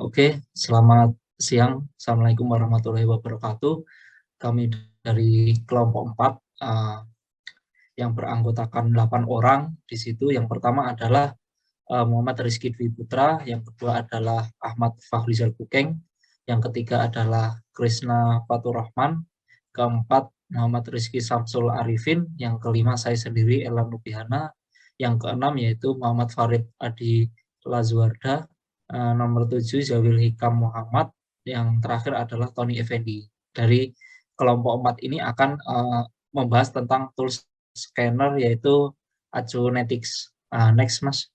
Oke, selamat siang. Assalamualaikum warahmatullahi wabarakatuh. Kami dari kelompok 4 yang beranggotakan 8 orang di situ. Yang pertama adalah Muhammad Rizky Dwi Putra, yang kedua adalah Ahmad Fahrizal Bukeng, yang ketiga adalah Krishna Faturrahman, keempat Muhammad Rizky Samsul Arifin, yang kelima saya sendiri Elam Nubihana, yang keenam yaitu Muhammad Farid Adi Lazuarda, nomor 7 Zawil Hikam Muhammad, yang terakhir adalah Tony Effendi. Dari kelompok 4 ini akan membahas tentang tools scanner yaitu Acuonetics. Next, Mas.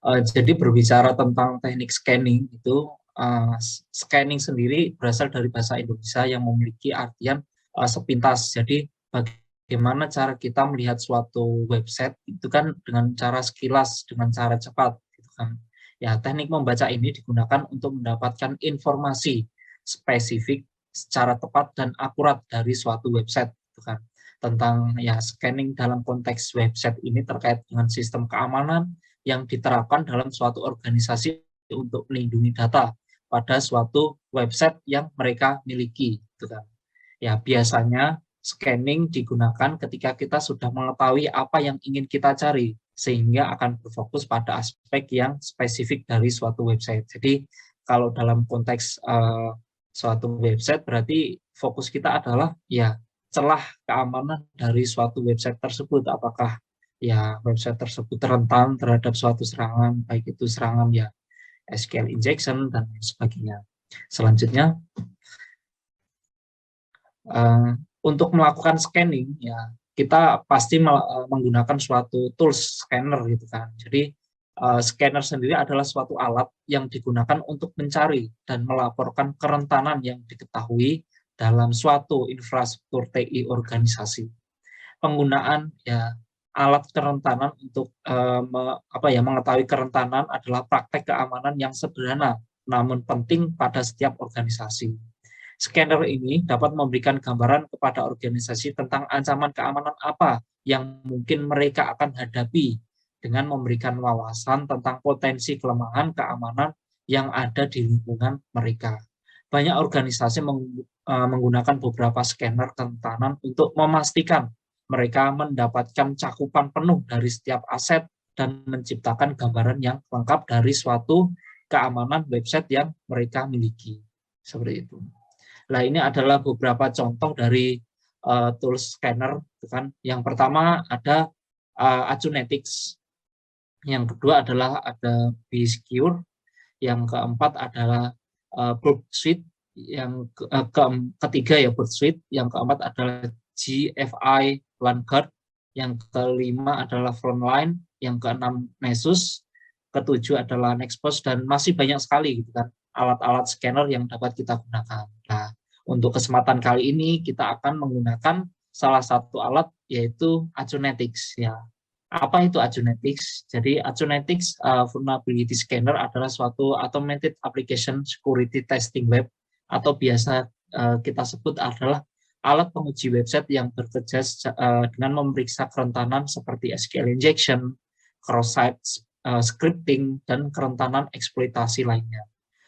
Jadi berbicara tentang teknik scanning itu, scanning sendiri berasal dari bahasa Indonesia yang memiliki artian sepintas. Jadi bagaimana cara kita melihat suatu website itu kan dengan cara sekilas, dengan cara cepat, gitu kan. Ya, teknik membaca ini digunakan untuk mendapatkan informasi spesifik secara tepat dan akurat dari suatu website, gitu kan. Tentang ya scanning dalam konteks website ini terkait dengan sistem keamanan yang diterapkan dalam suatu organisasi untuk melindungi data pada suatu website yang mereka miliki, gitu kan. Ya, biasanya scanning digunakan ketika kita sudah mengetahui apa yang ingin kita cari, sehingga akan berfokus pada aspek yang spesifik dari suatu website. Jadi, kalau dalam konteks suatu website, berarti fokus kita adalah ya celah keamanan dari suatu website tersebut. Apakah ya website tersebut rentan terhadap suatu serangan, baik itu serangan ya SQL injection dan sebagainya. Selanjutnya, untuk melakukan scanning ya kita pasti menggunakan suatu tools scanner gitu kan. Jadi scanner sendiri adalah suatu alat yang digunakan untuk mencari dan melaporkan kerentanan yang diketahui dalam suatu infrastruktur TI organisasi. Penggunaan ya alat kerentanan untuk mengetahui kerentanan adalah praktek keamanan yang sederhana namun penting pada setiap organisasi. Scanner ini dapat memberikan gambaran kepada organisasi tentang ancaman keamanan apa yang mungkin mereka akan hadapi dengan memberikan wawasan tentang potensi kelemahan keamanan yang ada di lingkungan mereka. Banyak organisasi menggunakan beberapa scanner kerentanan untuk memastikan mereka mendapatkan cakupan penuh dari setiap aset dan menciptakan gambaran yang lengkap dari suatu keamanan website yang mereka miliki. Seperti itu. Nah, ini adalah beberapa contoh dari tools scanner. Kan? Yang pertama ada Acuonetics. Yang kedua adalah ada Bsecure. Yang keempat adalah Burp Suite. Yang ketiga ya Burp Suite. Yang keempat adalah GFI Vanguard. Yang kelima adalah Frontline. Yang keenam Nessus. Ketujuh adalah Nextpost dan masih banyak sekali gitu kan alat-alat scanner yang dapat kita gunakan. Nah, untuk kesempatan kali ini kita akan menggunakan salah satu alat yaitu Acuonetics ya. Apa itu Acuonetics? Jadi Acuonetics Vulnerability Scanner adalah suatu automated application security testing web atau biasa kita sebut adalah alat penguji website yang bekerja dengan memeriksa kerentanan seperti SQL injection, cross-site scripting, dan kerentanan eksploitasi lainnya.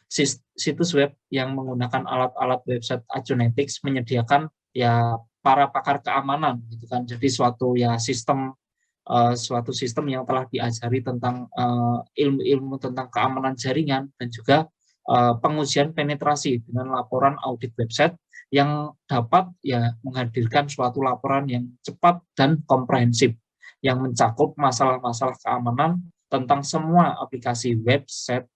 Situs web yang menggunakan alat-alat website Acuonetics menyediakan ya para pakar keamanan gitu kan. Jadi suatu sistem yang telah diajari tentang ilmu-ilmu tentang keamanan jaringan dan juga pengujian penetrasi dengan laporan audit website yang dapat ya menghadirkan suatu laporan yang cepat dan komprehensif yang mencakup masalah-masalah keamanan tentang semua aplikasi website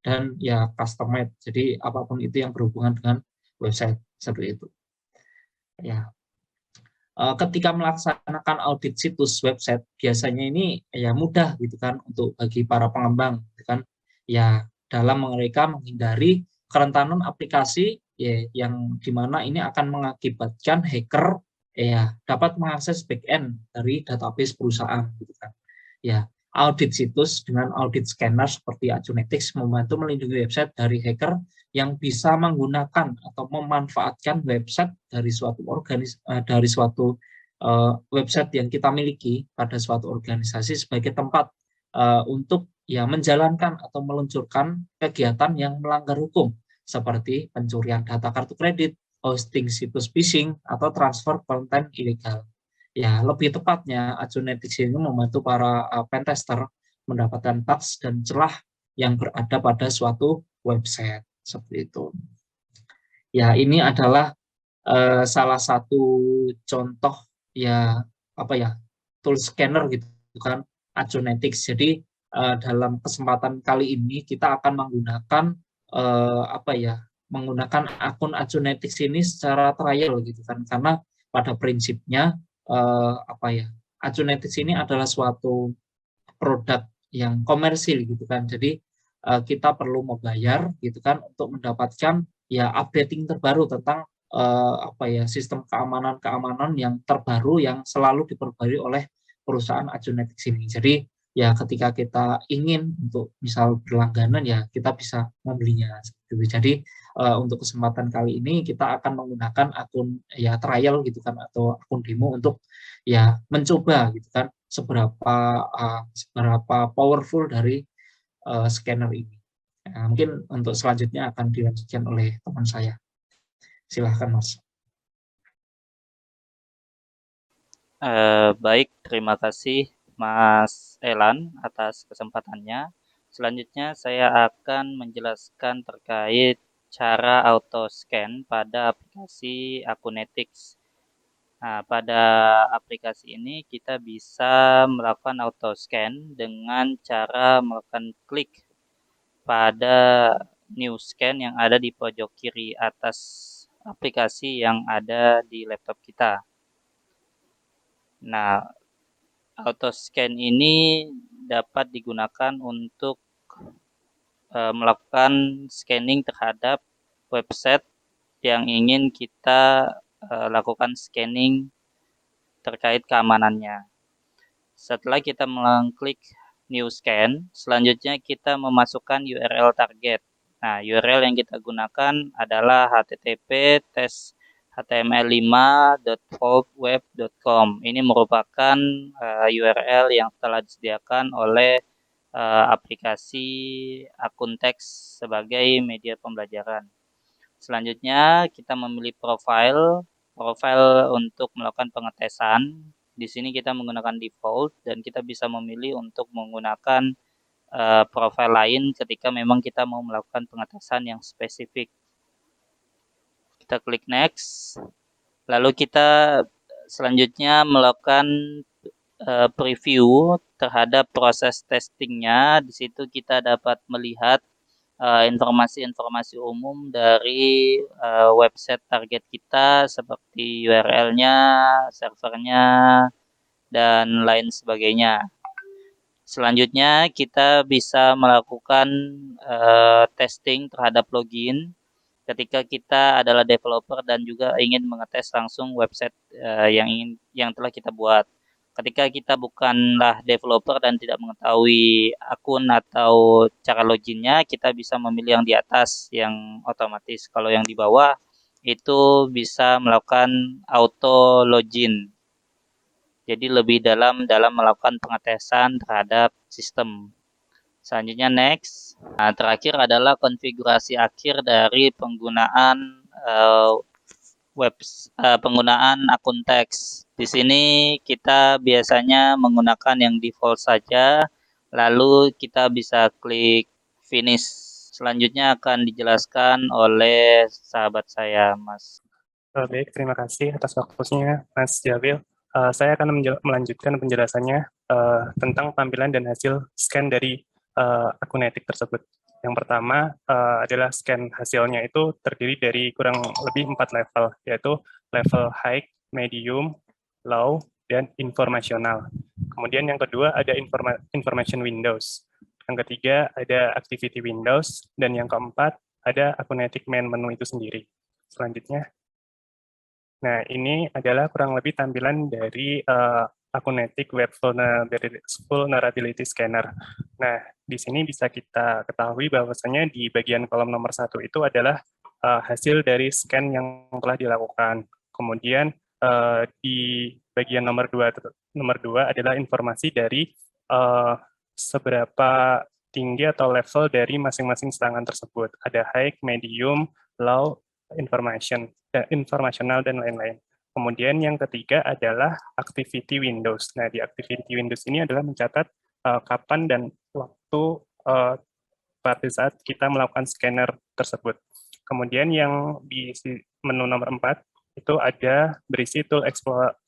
dan ya custom made. Jadi apapun itu yang berhubungan dengan website seperti itu. Ya. Ketika melaksanakan audit situs website biasanya ini ya mudah gitu kan untuk bagi para pengembang gitu kan. Ya dalam mereka menghindari kerentanan aplikasi ya yang dimana ini akan mengakibatkan hacker ya dapat mengakses backend dari database perusahaan gitu kan. Ya, audit situs dengan audit scanner seperti Acuonetics membantu melindungi website dari hacker yang bisa menggunakan atau memanfaatkan website dari suatu website yang kita miliki pada suatu organisasi sebagai tempat untuk ya menjalankan atau meluncurkan kegiatan yang melanggar hukum seperti pencurian data kartu kredit, hosting situs phishing, atau transfer konten ilegal. Ya, lebih tepatnya Azunetics ini membantu para pentester mendapatkan bugs dan celah yang berada pada suatu website seperti itu. Ya, ini adalah salah satu contoh ya apa ya tool scanner gitu kan Azunetics. Jadi dalam kesempatan kali ini kita akan menggunakan apa ya menggunakan akun Azunetics ini secara trial gitu kan karena pada prinsipnya apa ya Azunetics ini adalah suatu produk yang komersil gitu kan. Jadi kita perlu membayar gitu kan untuk mendapatkan ya updating terbaru tentang apa ya sistem keamanan yang terbaru yang selalu diperbarui oleh perusahaan Azunetics ini. Jadi ya ketika kita ingin untuk misal berlangganan ya kita bisa membelinya. Jadi untuk kesempatan kali ini kita akan menggunakan akun ya trial gitu kan atau akun demo untuk ya mencoba gitu kan seberapa powerful dari scanner ini. Nah, mungkin untuk selanjutnya akan dilanjutkan oleh teman saya. Silahkan Mas. Baik, terima kasih Mas Elan atas kesempatannya. Selanjutnya saya akan menjelaskan terkait cara auto scan pada aplikasi Akunetics. Nah, pada aplikasi ini kita bisa melakukan auto scan dengan cara melakukan klik pada new scan yang ada di pojok kiri atas aplikasi yang ada di laptop kita. Nah, auto scan ini dapat digunakan untuk melakukan scanning terhadap website yang ingin kita lakukan scanning terkait keamanannya. Setelah kita mengklik new scan, selanjutnya kita memasukkan URL target. Nah, URL yang kita gunakan adalah http://html5.vaultweb.com. Ini merupakan URL yang telah disediakan oleh aplikasi akun teks sebagai media pembelajaran. Selanjutnya kita memilih profile untuk melakukan pengetesan. Di sini kita menggunakan default dan kita bisa memilih untuk menggunakan profile lain ketika memang kita mau melakukan pengetesan yang spesifik. Kita klik next. Lalu kita selanjutnya melakukan preview terhadap proses testingnya. Di situ kita dapat melihat informasi-informasi umum dari website target kita seperti URL-nya, servernya, dan lain sebagainya. Selanjutnya kita bisa melakukan testing terhadap login ketika kita adalah developer dan juga ingin mengetes langsung website yang telah kita buat. Ketika kita bukanlah developer dan tidak mengetahui akun atau cara loginnya, kita bisa memilih yang di atas yang otomatis. Kalau yang di bawah itu bisa melakukan auto login. Jadi lebih dalam melakukan pengetesan terhadap sistem. Selanjutnya next. Nah, terakhir adalah konfigurasi akhir dari penggunaan penggunaan akun teks. Di sini kita biasanya menggunakan yang default saja, lalu kita bisa klik finish. Selanjutnya akan dijelaskan oleh sahabat saya, Mas. Baik, terima kasih atas waktunya, Mas Jabil. Saya akan melanjutkan penjelasannya tentang tampilan dan hasil scan dari Akunetik tersebut. Yang pertama adalah scan hasilnya itu terdiri dari kurang lebih 4 level, yaitu level high, medium, low, dan informasional. Kemudian yang kedua ada information windows. Yang ketiga ada activity windows, dan yang keempat ada Akunetik main menu itu sendiri. Selanjutnya, nah ini adalah kurang lebih tampilan dari Akunetik Web Vulnerability Scanner. Nah, di sini bisa kita ketahui bahwasanya di bagian kolom nomor 1 itu adalah hasil dari scan yang telah dilakukan. Kemudian di bagian nomor 2 adalah informasi dari seberapa tinggi atau level dari masing-masing serangan tersebut. Ada high, medium, low, informational, dan lain-lain. Kemudian yang ketiga adalah activity windows. Nah, di activity windows ini adalah mencatat kapan dan waktu pada saat kita melakukan scanner tersebut. Kemudian yang di menu nomor 4 itu ada berisi tool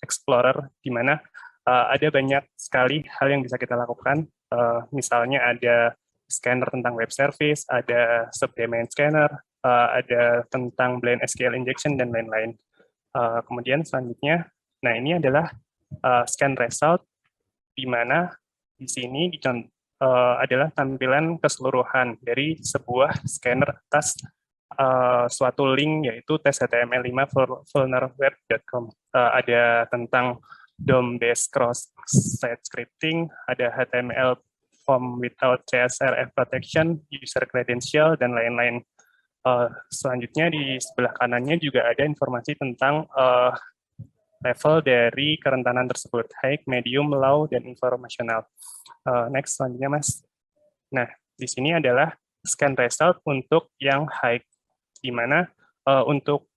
explorer, di mana ada banyak sekali hal yang bisa kita lakukan. Misalnya ada scanner tentang web service, ada subdomain scanner, ada tentang blend SQL injection, dan lain-lain. Kemudian selanjutnya, nah ini adalah scan result, di mana di sini adalah tampilan keseluruhan dari sebuah scanner atas suatu link, yaitu tes.html5 vulnerweb.com. Ada tentang DOM-based cross-site scripting, ada HTML form without CSRF protection, user credential, dan lain-lain. Selanjutnya di sebelah kanannya juga ada informasi tentang level dari kerentanan tersebut, high, medium, low, dan informational. Next, selanjutnya Mas. Nah, di sini adalah scan result untuk yang high, di mana untuk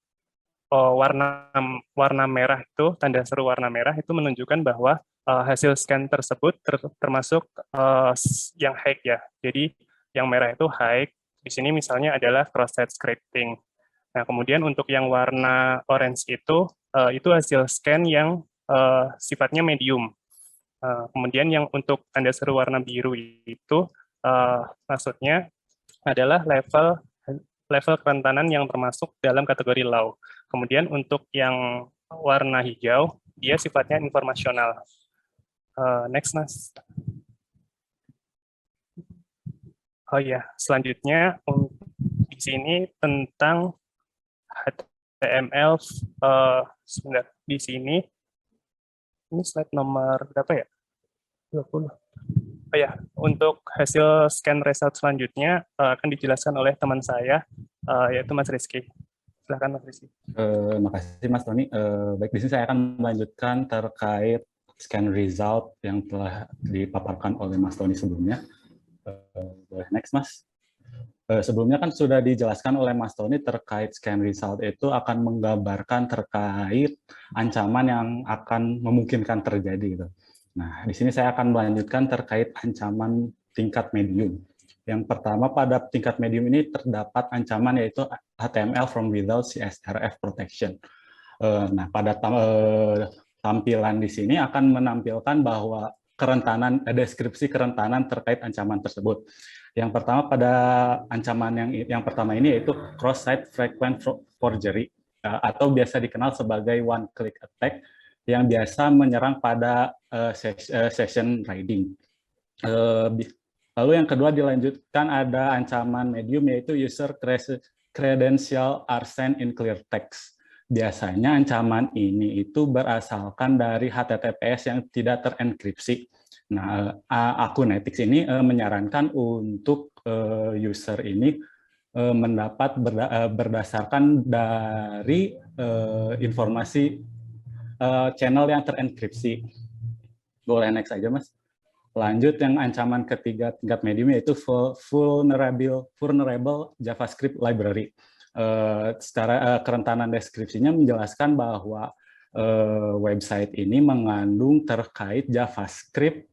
warna merah itu, tanda seru warna merah itu menunjukkan bahwa hasil scan tersebut termasuk yang high ya. Jadi yang merah itu high, di sini misalnya adalah cross-site scripting. Nah, kemudian untuk yang warna orange itu hasil scan yang sifatnya medium. Kemudian yang untuk tanda seru warna biru itu maksudnya adalah level kerentanan yang termasuk dalam kategori low. Kemudian untuk yang warna hijau, dia sifatnya informasional. Next, Mas. Oh ya, selanjutnya di sini tentang HTML, sebentar, di sini, ini slide nomor berapa ya? 20. Oh ya, untuk hasil scan result selanjutnya akan dijelaskan oleh teman saya, yaitu Mas Rizky. Silakan Mas Rizky. Makasih Mas Tony. Baik, di sini saya akan melanjutkan terkait scan result yang telah dipaparkan oleh Mas Tony sebelumnya. Boleh next Mas. Sebelumnya kan sudah dijelaskan oleh Mas Tony terkait scan result itu akan menggambarkan terkait ancaman yang akan memungkinkan terjadi gitu. Nah, di sini saya akan melanjutkan terkait ancaman tingkat medium. Yang pertama, pada tingkat medium ini terdapat ancaman yaitu HTML from without CSRF protection. Nah, pada tampilan di sini akan menampilkan bahwa kerentanan, deskripsi kerentanan terkait ancaman tersebut. Yang pertama pada ancaman yang pertama ini yaitu cross-site frequent forgery atau biasa dikenal sebagai one-click attack yang biasa menyerang pada session reading. Lalu yang kedua dilanjutkan ada ancaman medium yaitu user credential are sent in clear text. Biasanya ancaman ini itu berasalkan dari HTTPS yang tidak terenkripsi. Nah, Akunetics ini menyarankan untuk user ini mendapat berdasarkan dari informasi channel yang terenkripsi. Boleh next aja, Mas. Lanjut yang ancaman ketiga tingkat medium yaitu vulnerable JavaScript library. Secara kerentanan deskripsinya menjelaskan bahwa website ini mengandung terkait JavaScript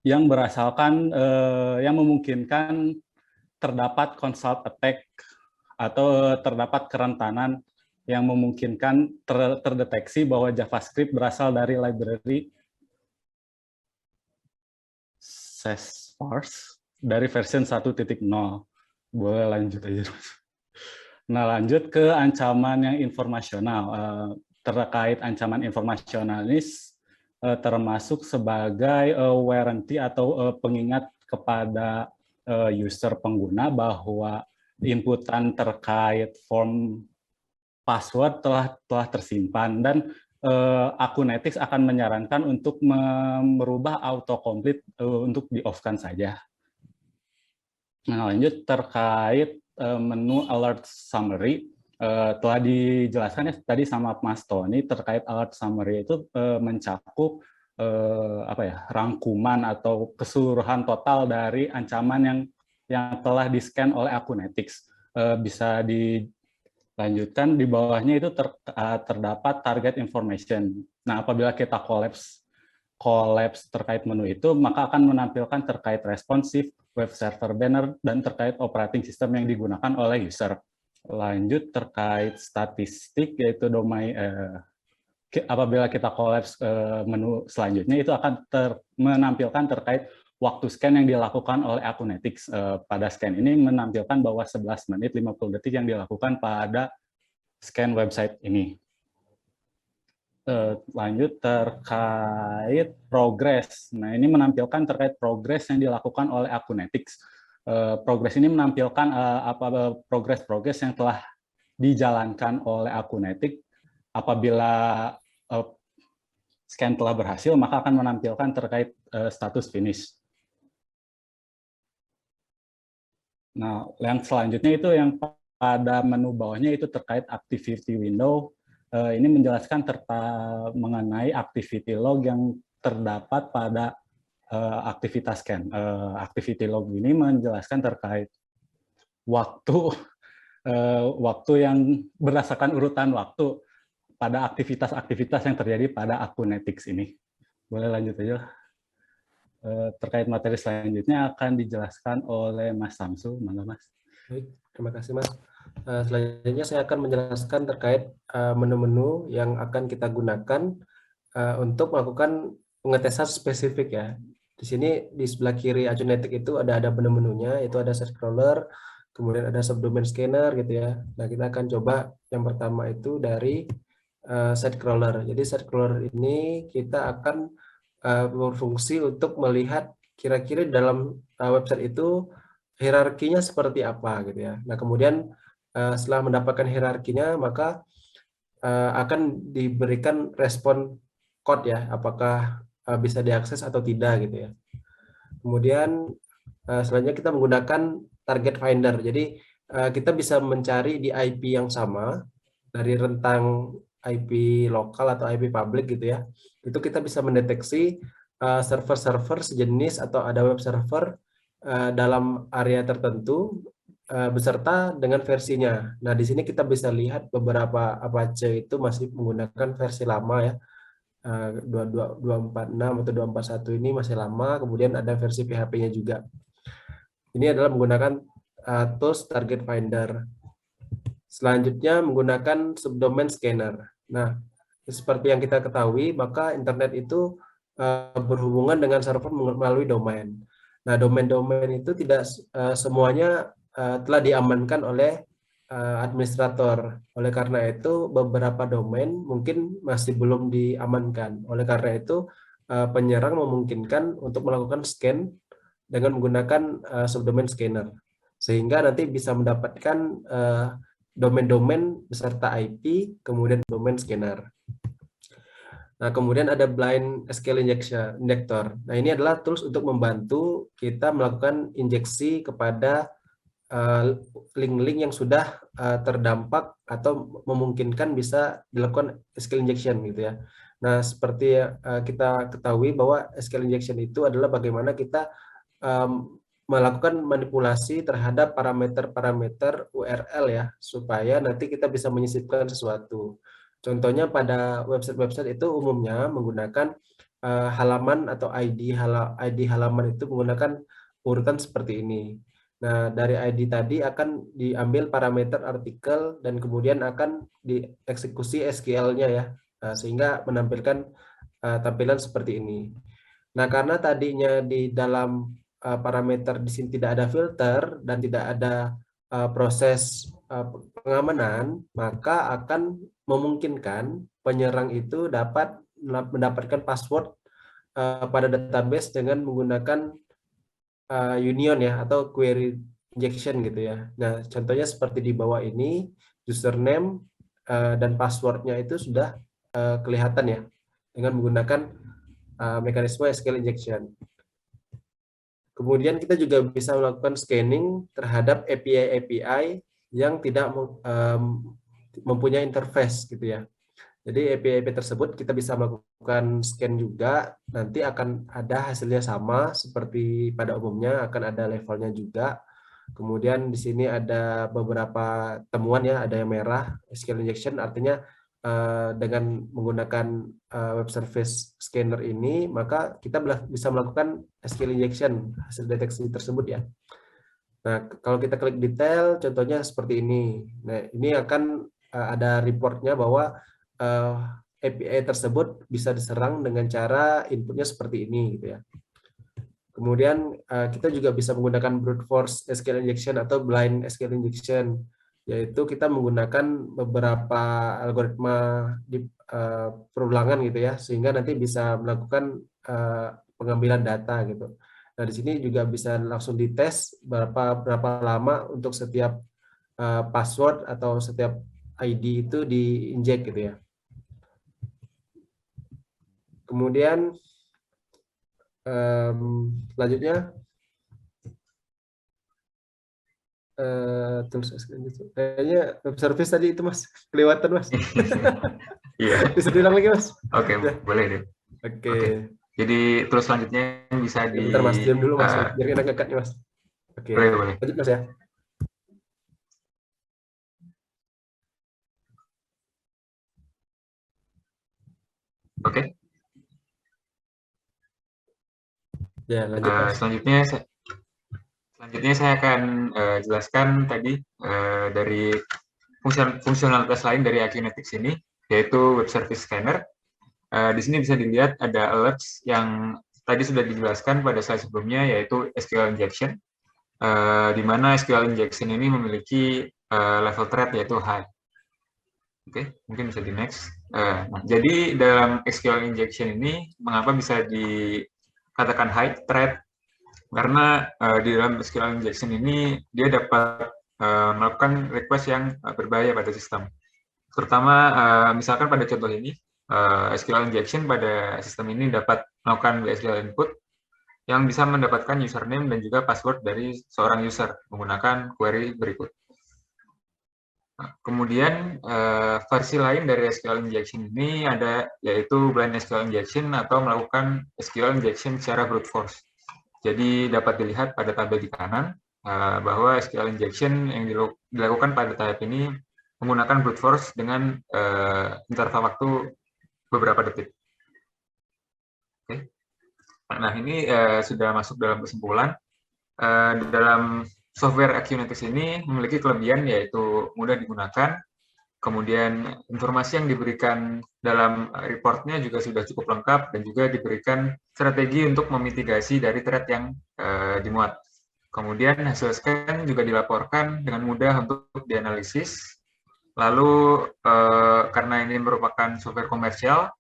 yang berasalkan yang memungkinkan terdapat consult attack atau terdapat kerentanan yang memungkinkan terdeteksi bahwa JavaScript berasal dari library Salesforce dari versi 1.0. Boleh lanjut aja. Nah, lanjut ke ancaman yang informasional. Terkait ancaman informasional ini termasuk sebagai warranty atau pengingat kepada user pengguna bahwa inputan terkait form password telah tersimpan dan Akunetics akan menyarankan untuk merubah autocomplete untuk di-off-kan saja. Nah, lanjut terkait menu alert summary, telah dijelaskan ya tadi sama Mas Tony terkait alert summary itu mencakup apa ya, rangkuman atau keseluruhan total dari ancaman yang telah di-scan oleh Acunetics. Bisa dilanjutkan di bawahnya itu terdapat target information. Nah, apabila kita collapse terkait menu itu, maka akan menampilkan terkait responsif, web server banner, dan terkait operating system yang digunakan oleh user. Lanjut terkait statistik, yaitu domain, apabila kita collapse menu selanjutnya, itu akan menampilkan terkait waktu scan yang dilakukan oleh Acunetics. Pada scan ini menampilkan bahwa 11 menit 50 detik yang dilakukan pada scan website ini. Lanjut terkait progress. Nah, ini menampilkan terkait progress yang dilakukan oleh Acunetics. Progress ini menampilkan progress yang telah dijalankan oleh Acunetics. Apabila scan telah berhasil, maka akan menampilkan terkait status finish. Nah, yang selanjutnya itu yang pada menu bawahnya itu terkait activity window. Ini menjelaskan mengenai activity log yang terdapat pada aktivitas scan. Activity log ini menjelaskan terkait waktu yang berdasarkan urutan waktu pada aktivitas-aktivitas yang terjadi pada Acunetics ini. Boleh lanjut aja. Terkait materi selanjutnya akan dijelaskan oleh Mas Samsul. Mangga, Mas. Baik, terima kasih, Mas. Selanjutnya saya akan menjelaskan terkait menu-menu yang akan kita gunakan untuk melakukan pengetesan spesifik ya. Di sini di sebelah kiri Acunetics itu ada menu-menunya, itu ada site crawler, kemudian ada subdomain scanner gitu ya. Nah, kita akan coba yang pertama itu dari site crawler. Jadi site crawler ini kita akan berfungsi untuk melihat kira-kira dalam website itu hierarkinya seperti apa gitu ya. Nah, kemudian setelah mendapatkan hierarkinya, maka akan diberikan respon code ya, apakah bisa diakses atau tidak gitu ya. Kemudian selanjutnya kita menggunakan target finder. Jadi kita bisa mencari di IP yang sama dari rentang IP lokal atau IP public gitu ya. Itu kita bisa mendeteksi server-server sejenis atau ada web server dalam area tertentu beserta dengan versinya. Nah, di sini kita bisa lihat beberapa Apache itu masih menggunakan versi lama ya. 246 atau 241 ini masih lama, kemudian ada versi PHP-nya juga. Ini adalah menggunakan tools target finder. Selanjutnya menggunakan subdomain scanner. Nah, seperti yang kita ketahui, maka internet itu berhubungan dengan server melalui domain. Nah, domain-domain itu tidak semuanya telah diamankan oleh administrator. Oleh karena itu, beberapa domain mungkin masih belum diamankan. Oleh karena itu, penyerang memungkinkan untuk melakukan scan dengan menggunakan subdomain scanner. Sehingga nanti bisa mendapatkan domain-domain beserta IP, kemudian domain scanner. Nah, kemudian ada blind SQL injector. Nah, ini adalah tools untuk membantu kita melakukan injeksi kepada link-link yang sudah terdampak atau memungkinkan bisa dilakukan SQL injection gitu ya. Nah, seperti kita ketahui bahwa SQL injection itu adalah bagaimana kita melakukan manipulasi terhadap parameter-parameter URL ya, supaya nanti kita bisa menyisipkan sesuatu. Contohnya pada website-website itu umumnya menggunakan halaman atau ID halaman itu menggunakan urutan seperti ini. Nah, dari ID tadi akan diambil parameter artikel dan kemudian akan dieksekusi SQL-nya ya, sehingga menampilkan tampilan seperti ini. Nah, karena tadinya di dalam parameter di sini tidak ada filter dan tidak ada proses pengamanan, maka akan memungkinkan penyerang itu dapat mendapatkan password pada database dengan menggunakan union ya atau query injection gitu ya. Nah, contohnya seperti di bawah ini, username dan passwordnya itu sudah kelihatan ya dengan menggunakan mekanisme SQL injection. Kemudian kita juga bisa melakukan scanning terhadap API-API yang tidak mempunyai interface gitu ya. Jadi API tersebut kita bisa melakukan scan juga, nanti akan ada hasilnya sama seperti pada umumnya, akan ada levelnya juga. Kemudian di sini ada beberapa temuan ya, ada yang merah, SQL injection, artinya dengan menggunakan web service scanner ini, maka kita bisa melakukan SQL injection, hasil deteksi tersebut ya. Nah, kalau kita klik detail, contohnya seperti ini. Nah, ini akan ada reportnya bahwa API tersebut bisa diserang dengan cara inputnya seperti ini, gitu ya. Kemudian kita juga bisa menggunakan brute force SQL injection atau blind SQL injection, yaitu kita menggunakan beberapa algoritma di perulangan gitu ya, sehingga nanti bisa melakukan pengambilan data gitu. Nah, di sini juga bisa langsung dites berapa lama untuk setiap password atau setiap ID itu diinjek gitu ya. Kemudian selanjutnya kayaknya web service tadi itu Mas kelewatan Mas. Iya. Bisa diulang lagi Mas? Oke, boleh deh. Oke. Jadi terus selanjutnya bisa Ya, bentar Mas, diam dulu Mas, biar kita ngangkat nih Mas. Oke. Boleh. Lanjut Mas ya. Oke. Ya, lanjut Mas. Selanjutnya saya akan jelaskan tadi dari fungsionalitas lain dari Akunetics ini, yaitu Web Service Scanner. Di sini bisa dilihat ada alerts yang tadi sudah dijelaskan pada slide sebelumnya, yaitu SQL injection, di mana SQL injection ini memiliki level threat yaitu high. Oke, mungkin bisa di next. Nah, jadi dalam SQL injection ini mengapa bisa dikatakan high threat? Karena di dalam SQL injection ini dia dapat melakukan request yang berbahaya pada sistem. Terutama misalkan pada contoh ini, SQL injection pada sistem ini dapat melakukan SQL input yang bisa mendapatkan username dan juga password dari seorang user menggunakan query berikut. Nah, kemudian versi lain dari SQL injection ini ada yaitu blind SQL injection atau melakukan SQL injection secara brute force. Jadi dapat dilihat pada tabel di kanan bahwa SQL injection yang dilakukan pada tahap ini menggunakan brute force dengan interval waktu beberapa detik. Oke. Nah, ini sudah masuk dalam kesimpulan. Dalam software Akunetics ini memiliki kelebihan yaitu mudah digunakan, kemudian informasi yang diberikan dalam reportnya juga sudah cukup lengkap dan juga diberikan strategi untuk memitigasi dari threat yang dimuat. Kemudian hasil scan juga dilaporkan dengan mudah untuk dianalisis. Lalu karena ini merupakan software komersial,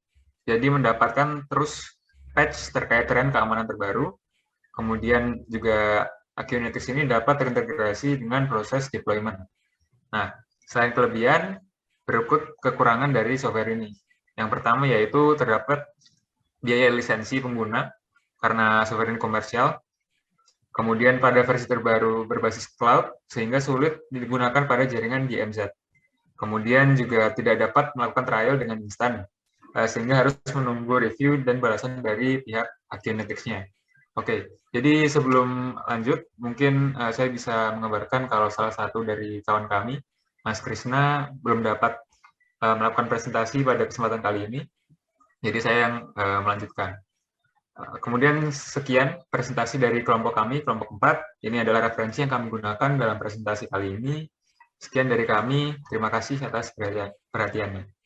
jadi mendapatkan terus patch terkait tren keamanan terbaru. Kemudian juga Akunetics ini dapat terintegrasi dengan proses deployment. Nah, selain kelebihan, berikut kekurangan dari software ini. Yang pertama yaitu terdapat biaya lisensi pengguna karena software ini komersial. Kemudian pada versi terbaru berbasis cloud sehingga sulit digunakan pada jaringan DMZ. Kemudian juga tidak dapat melakukan trial dengan instan sehingga harus menunggu review dan balasan dari pihak Akunetics-nya. Oke, jadi sebelum lanjut, mungkin saya bisa mengabarkan kalau salah satu dari kawan kami, Mas Krisna, belum dapat melakukan presentasi pada kesempatan kali ini. Jadi saya yang melanjutkan. Kemudian sekian presentasi dari kelompok kami, kelompok 4. Ini adalah referensi yang kami gunakan dalam presentasi kali ini. Sekian dari kami, terima kasih atas perhatiannya.